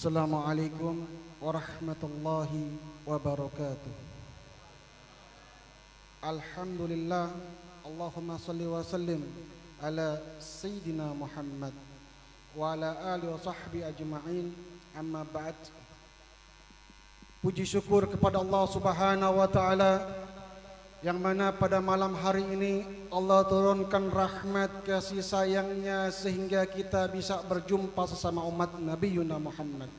Assalamualaikum warahmatullahi wabarakatuh. Alhamdulillah, Allahumma salli wa sallim ala Sayyidina Muhammad wa ala alihi wa sahbihi ajma'in, amma ba'd. Puji syukur kepada Allah Subhanahu wa ta'ala, yang mana pada malam hari ini Allah turunkan rahmat kasih sayangnya sehingga kita bisa berjumpa sesama umat Nabi Yuna Muhammad.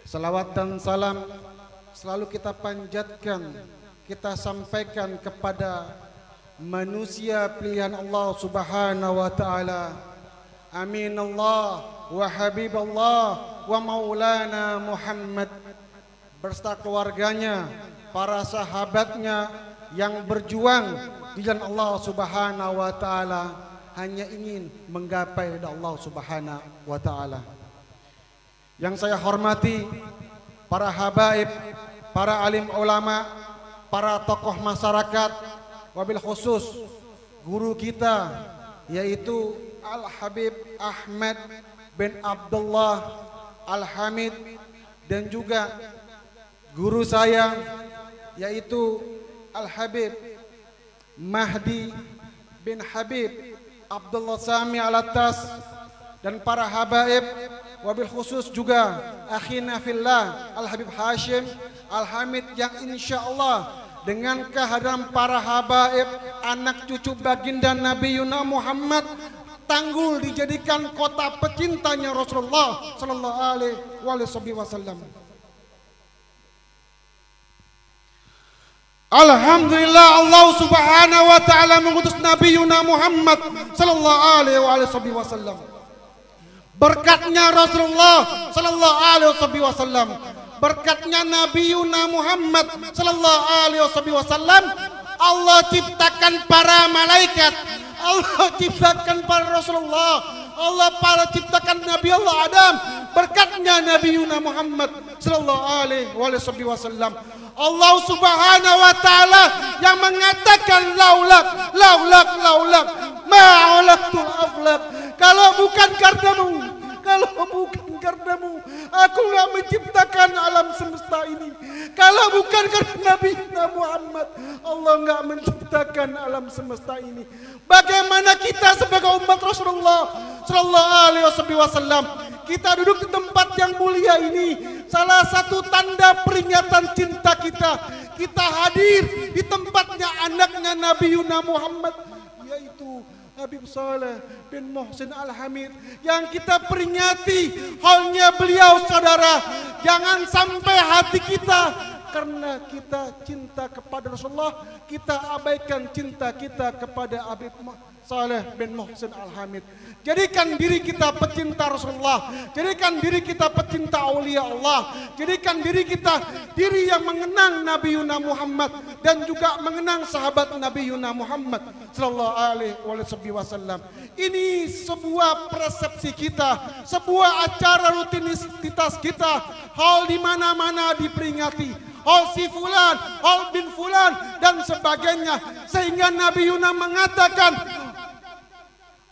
Salawat dan salam selalu kita panjatkan, kita sampaikan kepada manusia pilihan Allah Subhanahu wa ta'ala. Amin Allah wa habib Allah wa maulana Muhammad, berserta keluarganya, para sahabatnya yang berjuang di jalan Allah Subhanahu wa ta'ala, hanya ingin menggapai ridha Allah Subhanahu wa ta'ala. Yang saya hormati para habaib, para alim ulama, para tokoh masyarakat, wabil khusus guru kita yaitu Al-Habib Ahmad bin Abdullah Al-Hamid, dan juga guru saya yaitu Al-Habib Mahdi bin Habib Abdullah Sami Al-Attas, dan para habaib, wabil khusus juga akhina fillah Al-Habib Hashim Al-Hamid, yang insya Allah dengan kehadiran para habaib, anak cucu baginda Nabi Yuna Muhammad, Tanggul dijadikan kota pecintanya Rasulullah sallallahu alaihi wasallam. Alhamdulillah, Allah Subhanahu wa ta'ala mengutus Nabi Yuna Muhammad sallallahu alaihi wasallam. Berkatnya Rasulullah sallallahu alaihi wasallam, berkatnya Nabi Yuna Muhammad sallallahu alaihi wasallam, Allah ciptakan para malaikat, Allah ciptakan para Rasulullah, Allah para ciptakan Nabi Allah Adam. Berkatnya Nabi Yuna Muhammad sallallahu alaihi wasallam, Allah Subhanahu wa ta'ala yang mengatakan laulak ma'alaktul aflak, kalau bukan karenamu aku enggak menciptakan alam semesta ini. Kalau bukan karena Nabi Muhammad, Allah enggak menciptakan alam semesta ini. Bagaimana kita sebagai umat Rasulullah sallallahu alaihi wasallam, kita duduk di tempat yang mulia ini, salah satu tanda peringatan cinta kita, kita hadir di tempatnya anaknya Nabi Yuna Muhammad, yaitu Habib Saleh bin Muhsin Al-Hamid, yang kita peringati halnya beliau. Saudara, jangan sampai hati kita karena kita cinta kepada Rasulullah, kita abaikan cinta kita kepada Habib Saleh bin Muhsin Al-Hamid. Jadikan diri kita pecinta Rasulullah, jadikan diri kita pecinta aulia Allah, jadikan diri kita diri yang mengenang Nabi Yuna Muhammad dan juga mengenang sahabat Nabi Yuna Muhammad sallallahu alaihi wasallam. Ini sebuah persepsi kita, sebuah acara rutinitas kita, hal di mana-mana diperingati, hal si fulan, hal bin fulan dan sebagainya, sehingga Nabi Yuna mengatakan,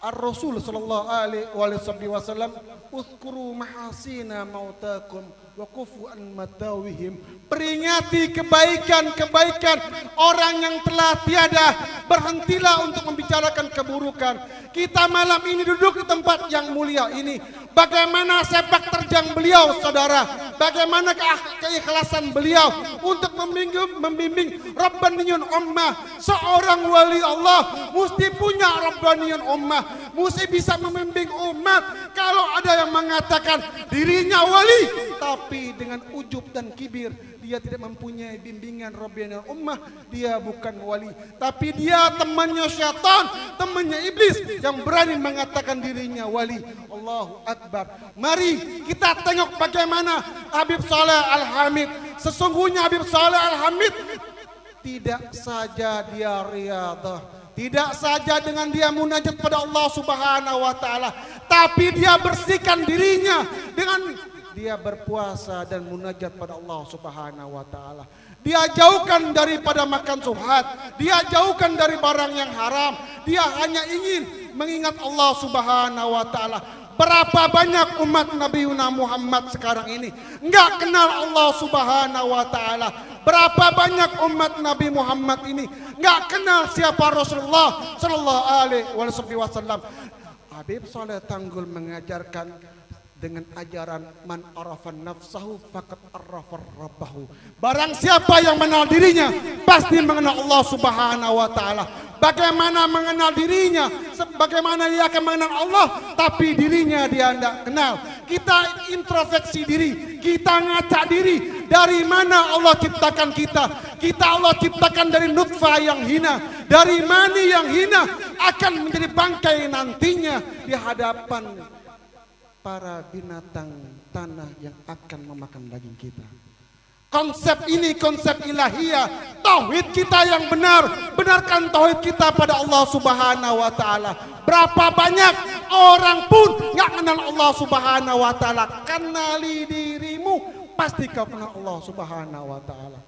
Ar-Rasul sallallahu alaihi wasallam, "Uzkuru mahasina mautakum wa kufu an matawihim." Peringati kebaikan-kebaikan orang yang telah tiada, berhentilah untuk membicarakan keburukan. Kita malam ini duduk di tempat yang mulia ini. Bagaimana sepak terjang beliau, saudara? Bagaimana keikhlasan beliau untuk membimbing Rabbaniyun Ummah. Seorang wali Allah mesti punya Rabbaniyun Ummah, mesti bisa membimbing umat. Kalau ada yang mengatakan dirinya wali, tapi dengan ujub dan kibir, dia tidak mempunyai bimbingan Rabbaniyun Ummah, dia bukan wali, tapi dia temannya syaitan, temannya iblis yang berani mengatakan dirinya wali. Allahu Akbar. Mari kita tengok bagaimana Habib Saleh Al-Hamid. Sesungguhnya Habib Saleh Al-Hamid tidak saja dia riyadah, tidak saja dengan dia munajat pada Allah Subhanahu wa ta'ala, tapi dia bersihkan dirinya dengan dia berpuasa dan munajat pada Allah Subhanahu wa ta'ala. Dia jauhkan daripada makan subhat, dia jauhkan dari barang yang haram. Dia hanya ingin mengingat Allah Subhanahu wa ta'ala. Berapa banyak umat Nabi Muhammad sekarang ini nggak kenal Allah Subhanahu wa Ta'ala? Berapa banyak umat Nabi Muhammad ini nggak kenal siapa Rasulullah Sallallahu Alaihi Wasallam? Habib Saleh Tanggul mengajarkan dengan ajaran man arafan nafsahu faqad arafar rabbahu. Barang siapa yang mengenal dirinya pasti mengenal Allah Subhanahu wa Ta'ala. Bagaimana mengenal dirinya? Bagaimana dia akan mengenal Allah tapi dirinya dia tidak kenal. Kita introspeksi diri, kita ngaca diri. Dari mana Allah ciptakan kita? Kita Allah ciptakan dari nutfah yang hina, dari mani yang hina, akan menjadi bangkai nantinya di hadapan para binatang tanah yang akan memakan daging kita. Konsep ini konsep ilahiyah, tauhid kita yang benar, benarkan tauhid kita pada Allah Subhanahu wa Ta'ala. Berapa banyak orang pun nggak kenal Allah Subhanahu wa Ta'ala. Kenali dirimu, pasti kau kenal Allah Subhanahu wa Ta'ala.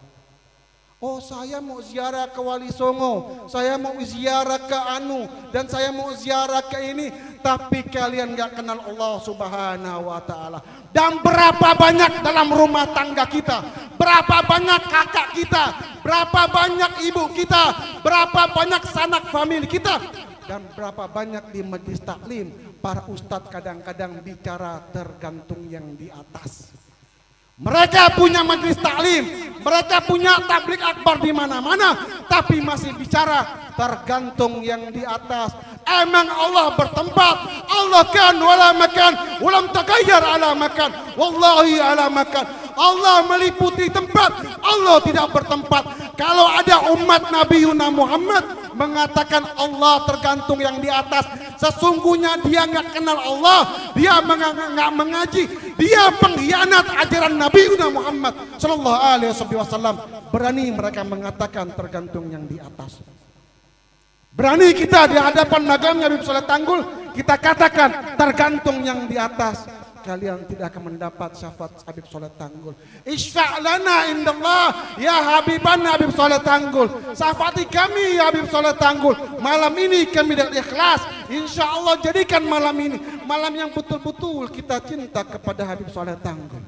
Oh, saya mau ziarah ke Wali Songo, saya mau ziarah ke Anu, dan saya mau ziarah ke ini, tapi kalian gak kenal Allah Subhanahu wa Ta'ala. Dan berapa banyak dalam rumah tangga kita, berapa banyak kakak kita, berapa banyak ibu kita, berapa banyak sanak famili kita, dan berapa banyak di majlis taklim para ustadz kadang-kadang bicara tergantung yang di atas. Mereka punya majlis taklim, mereka punya tablik akbar di mana-mana, tapi masih bicara tergantung yang di atas. Emang Allah bertempat? Allah kan wala makan, walam taghayyar ala makan, wallahi ala makan. Allah meliputi tempat, Allah tidak bertempat. Kalau ada umat Nabi Muhammad mengatakan Allah tergantung yang di atas, sesungguhnya dia nggak kenal Allah, dia nggak mengaji, dia pengkhianat ajaran Nabi Muhammad Sallallahu Alaihi Wasallam. Berani mereka mengatakan tergantung yang di atas. Berani kita di hadapan nagamnya Habib Saleh Tanggul, kita katakan tergantung yang di atas. Kalian tidak akan mendapat syafaat Habib Saleh Tanggul. Isfa' lana indallah ya Habibana Habib Saleh Tanggul. Syafaati kami ya Habib Saleh Tanggul. Malam ini kami dengan ikhlas, insya Allah jadikan malam ini malam yang betul-betul kita cinta kepada Habib Saleh Tanggul.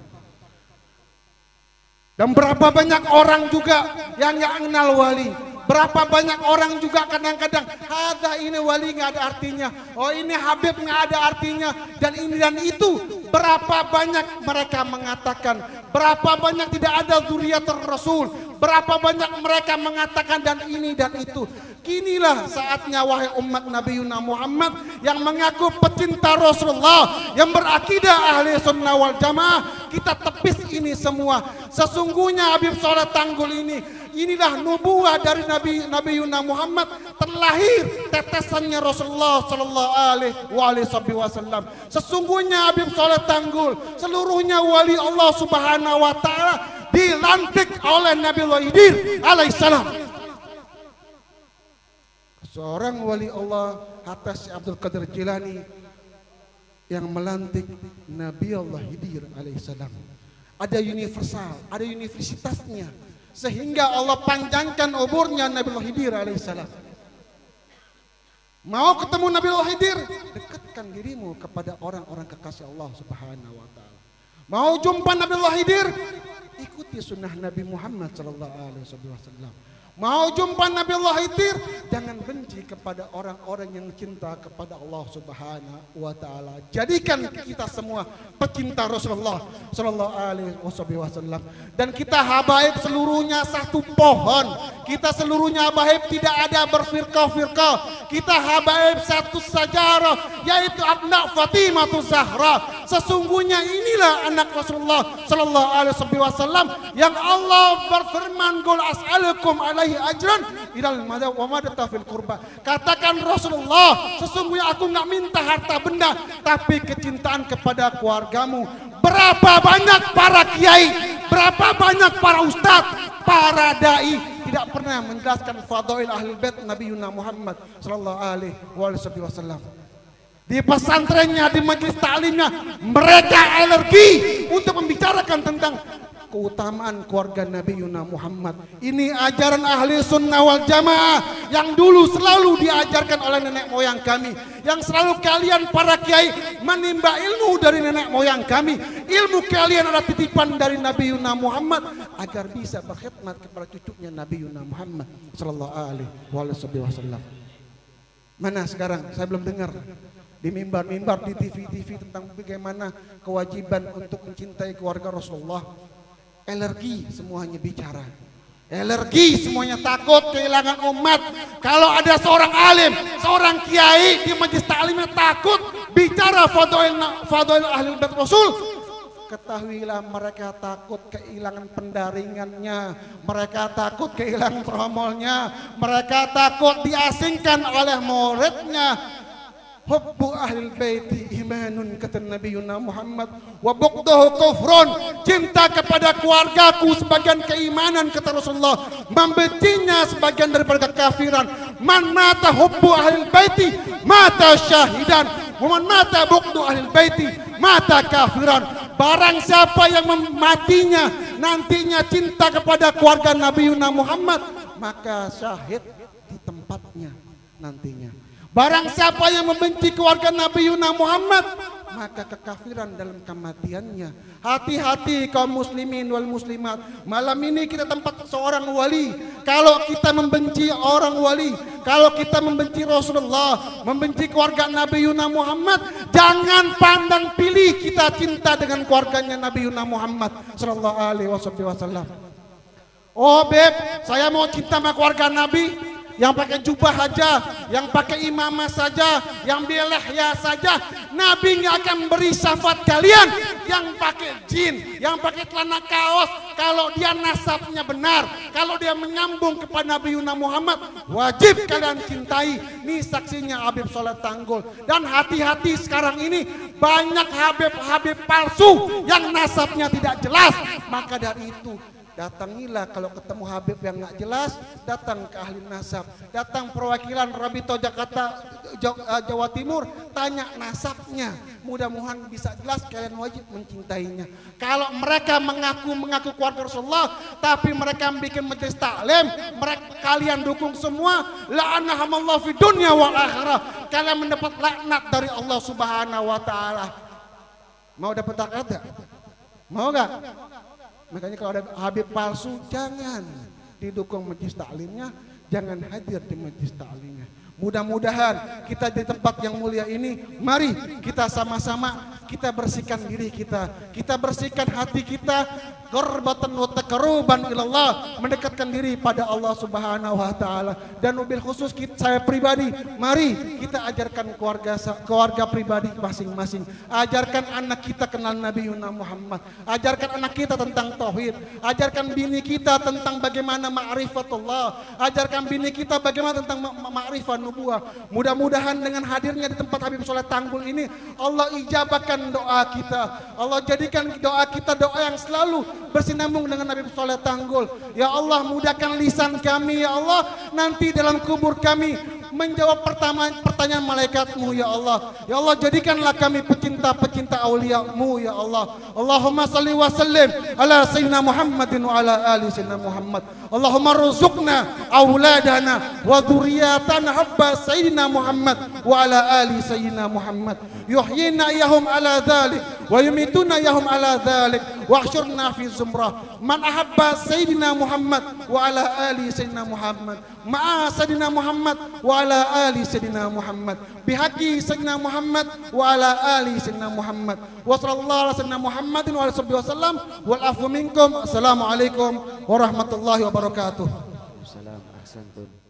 Dan berapa banyak orang juga yang nggak kenal wali. Berapa banyak orang juga kadang-kadang ada ini wali nggak ada artinya, oh ini Habib nggak ada artinya, dan ini dan itu. Berapa banyak mereka mengatakan, berapa banyak tidak ada zuriatul Rasul, berapa banyak mereka mengatakan dan ini dan itu. Kinilah saatnya wahai umat Nabi Muhammad yang mengaku pecinta Rasulullah, yang berakidah ahli sunnah wal jamaah, kita tepis ini semua. Sesungguhnya Habib Saleh Tanggul ini, inilah nubuah dari Nabi Muhammad, terlahir tetesannya Rasulullah Sallallahu Alaihi Wasallam. Sesungguhnya Habib Saleh Tanggul seluruhnya wali Allah Subhanahu wa Ta'ala dilantik oleh Nabi Khidir alaihissalam. Seorang wali Allah atas Abdul Qadir Jilani yang melantik Nabi Allah Khidir alaihissalam. Ada universal, ada universitasnya, sehingga Allah panjangkan umurnya Nabi Khidir alaihissalam. Mau ketemu Nabi Khidir, dekatkan dirimu kepada orang-orang kekasih Allah Subhanahu wa Ta'ala. Mau jumpa Nabi Khidir, ikuti sunnah Nabi Muhammad Sallallahu Alaihi Wasallam. Mau jumpa Nabi Khidir, jangan benci kepada orang-orang yang cinta kepada Allah Subhanahu wa Ta'ala. Jadikan kita semua pecinta Rasulullah Sallallahu Alaihi Wasallam. Dan kita habaib seluruhnya satu pohon. Kita seluruhnya habaib tidak ada berfirqah-firqah. Kita habaib satu sajarah, yaitu anak Fatimah Zahra. Sesungguhnya inilah anak Rasulullah Sallallahu Alaihi Wasallam yang Allah berfirman, "Qul as'alukum alaihi ajran ilal madata fil qurba." Katakan Rasulullah, sesungguhnya aku nggak minta harta benda, tapi kecintaan kepada keluargamu. Berapa banyak para kiai, berapa banyak para ustadz, para dai tidak pernah menjelaskan fadail ahli bait Nabi Muhammad Sallallahu Alaihi Wasallam. Di pesantrennya, di majelis taklimnya, mereka alergi untuk membicarakan tentang keutamaan keluarga Nabi Yuna Muhammad. Ini ajaran ahli sunnah wal jamaah yang dulu selalu diajarkan oleh nenek moyang kami, yang selalu kalian para kiai menimba ilmu dari nenek moyang kami. Ilmu kalian adalah titipan dari Nabi Yuna Muhammad agar bisa berkhidmat kepada cucunya Nabi Yuna Muhammad sallallahu alaihi wasallam. Mana sekarang saya belum dengar di mimbar-mimbar, di TV-TV tentang bagaimana kewajiban untuk mencintai keluarga Rasulullah. Alergi semuanya bicara. Alergi semuanya, takut kehilangan umat. Kalau ada seorang alim, seorang kiai di majelis taklimnya takut bicara fadail ahli bait Rasul, ketahuilah mereka takut kehilangan pendaringannya, mereka takut kehilangan promolnya, mereka takut diasingkan oleh muridnya. Hubbu ahlil baiti imanun, kata Nabi Yuna Muhammad, wa bughduhu kufrun, cinta kepada keluargaku sebagian keimanan, kata Rasulullah, membencinya sebagian daripada kekafiran. Man mata hubbu ahlil baiti mata syahidan, wa man mata bughdu ahlil baiti mata kafiran. Barang siapa yang matinya nantinya cinta kepada keluarga Nabi Yuna Muhammad, maka syahid di tempatnya nantinya. Barang siapa yang membenci keluarga Nabi Yuna Muhammad, maka kekafiran dalam kematiannya. Hati-hati kaum muslimin wal muslimat. Malam ini kita tempat seorang wali. Kalau kita membenci orang wali, kalau kita membenci Rasulullah, membenci keluarga Nabi Yuna Muhammad, jangan pandang pilih kita cinta dengan keluarganya Nabi Yuna Muhammad sallallahu alaihi wasallam. Oh beb, saya mau cinta sama keluarga Nabi yang pakai jubah aja, yang pakai imamah saja, yang belehya saja. Nabi nggak akan beri syafaat kalian yang pakai jin, yang pakai celana kaos. Kalau dia nasabnya benar, kalau dia menyambung kepada Nabi Yuna Muhammad, wajib kalian cintai. Ini saksinya Habib Soleh Tanggul. Dan hati-hati sekarang ini banyak Habib palsu yang nasabnya tidak jelas. Maka dari itu, datangilah kalau ketemu Habib yang nggak jelas, datang ke ahli nasab, datang perwakilan Rabito Jakarta Jawa Timur, tanya nasabnya. Mudah-mudahan bisa jelas, kalian wajib mencintainya. Kalau mereka mengaku keluarga Rasulullah, tapi mereka bikin majelis taklim, kalian dukung semua, la'anahamallahu fid dunya wal akhirah. Kalian mendapat laknat dari Allah Subhanahu wa taala. Mau dapat laknat enggak? Mau enggak? Makanya kalau ada Habib palsu, jangan didukung majelis taklimnya, jangan hadir di majelis taklimnya. Mudah-mudahan kita di tempat yang mulia ini, mari kita sama-sama kita bersihkan diri kita bersihkan hati kita, qurbatan wa taqarruban ilallah, mendekatkan diri pada Allah Subhanahu wa taala. Dan mobil khusus saya pribadi, mari kita ajarkan keluarga pribadi masing-masing. Ajarkan anak kita kenal Nabi Yuna Muhammad, ajarkan anak kita tentang tauhid, ajarkan bini kita tentang bagaimana ma'rifatullah, ajarkan bini kita bagaimana tentang ma'rifat nubuwah. Mudah-mudahan dengan hadirnya di tempat Habib Soleh Tanggul ini, Allah ijabahkan doa kita, Allah jadikan doa kita doa yang selalu bersinambung dengan Habib Soleh Tanggul. Ya Allah, mudahkan lisan kami ya Allah, nanti dalam kubur kami menjawab pertanyaan malaikatmu ya Allah. Ya Allah, jadikanlah kami pecinta-pecinta aulia-Mu ya Allah. Allahumma salli wa sallim ala sayyidina Muhammadin wa ala ali sayyidina Muhammad. Allahumma rzuqna auladana wa dzurriyyatana habba sayyidina Muhammad wa ala ali sayyidina Muhammad. Yuhyina yahum ala dhalik wa yumituna yahum ala dhalik wa ahsyurna fi zumrah man ahabba sayyidina Muhammad wa ala ali sayyidina Muhammad ma'a sayyidina Muhammad wa ala ali sayyidina Muhammad bihaqqi sayyidina Muhammad wa ala ali sayyidina Muhammad wa sallallahu ala sayyidina Muhammadin wa ala sahbihi wasallam wal afu minkum. Assalamualaikum warahmatullahi wabarakatuh. Assalamualaikum.